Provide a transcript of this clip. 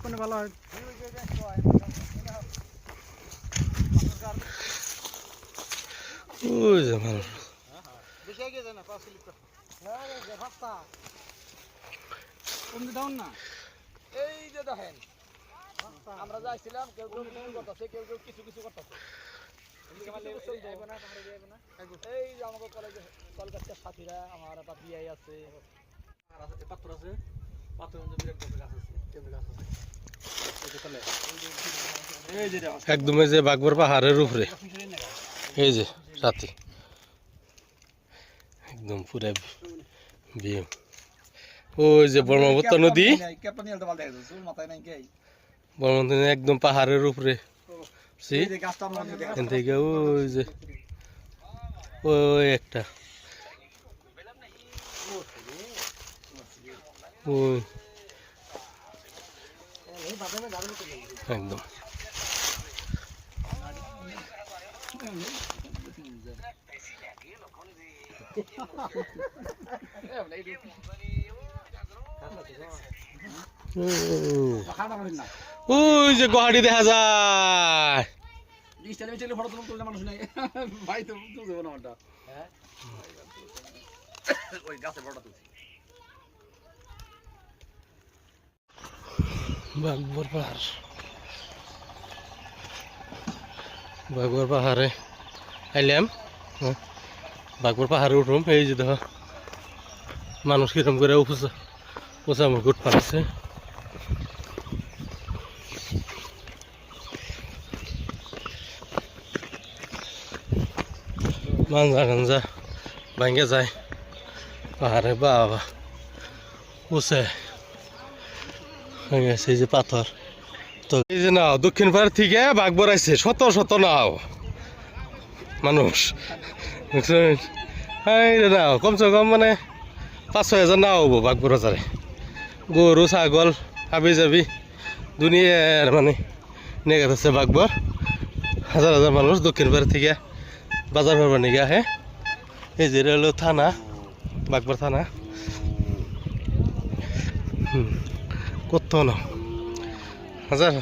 কোনে ভালো হয় ওই যে ভালো বেশি এগিয়ে যায় না 5 স্লিপ কমতে দাও না এই যে দেখেন আমরা যাইছিলাম কেউ কেউ করতেছে কেউ কেউ কিছু কিছু করতেছে এই যে আমাদের কলেজে কলকাতার সাথীরা আমার একটা বিআই আছে পাথর আছে পাথর বিরাট গাছ আছে কেমন গাছ আছে একদম এই যে বাগবর পাহাড়ের উপরে এই যে সাথী একদম পুরা ভিউ ওই যে ব্রহ্মপুত্র নদী ব্রহ্মপুত্র নদী একদম পাহাড়ের উপরে এখান থেকে ওই যে ওই একটা ওই একদম ওই যে গুয়াহাটি দেখা যায় বাগবর পাহাড় বাগবর পাহাড়ে আইলাম বাগবর পাহাড়ে উঠুম এই যে দেখো মানুষ কিরম করে পোষা মুকুট পাচ্ছে মাঞ্জা গাঞ্জা ভাঙ্গে যায় পাহাড়ে বাবা উঁচে এই যে পাথর তো এই যে নাও দক্ষিণ পাড় থেকে বাগবর আইছে শত শত নাও মানুষ নাও কমসে কম মানে 5-6 হাজার নাও হবো বাগবর বাজারে গরু ছাগল হাবি যাবি দুনিয়ার মানে নিয়ে গেছে বাগবর হাজার হাজার মানুষ দক্ষিণ পাড় থেকে বাজার করবার নিয়ে আহে এই যে হলো থানা বাগবর থানা কত না হাজার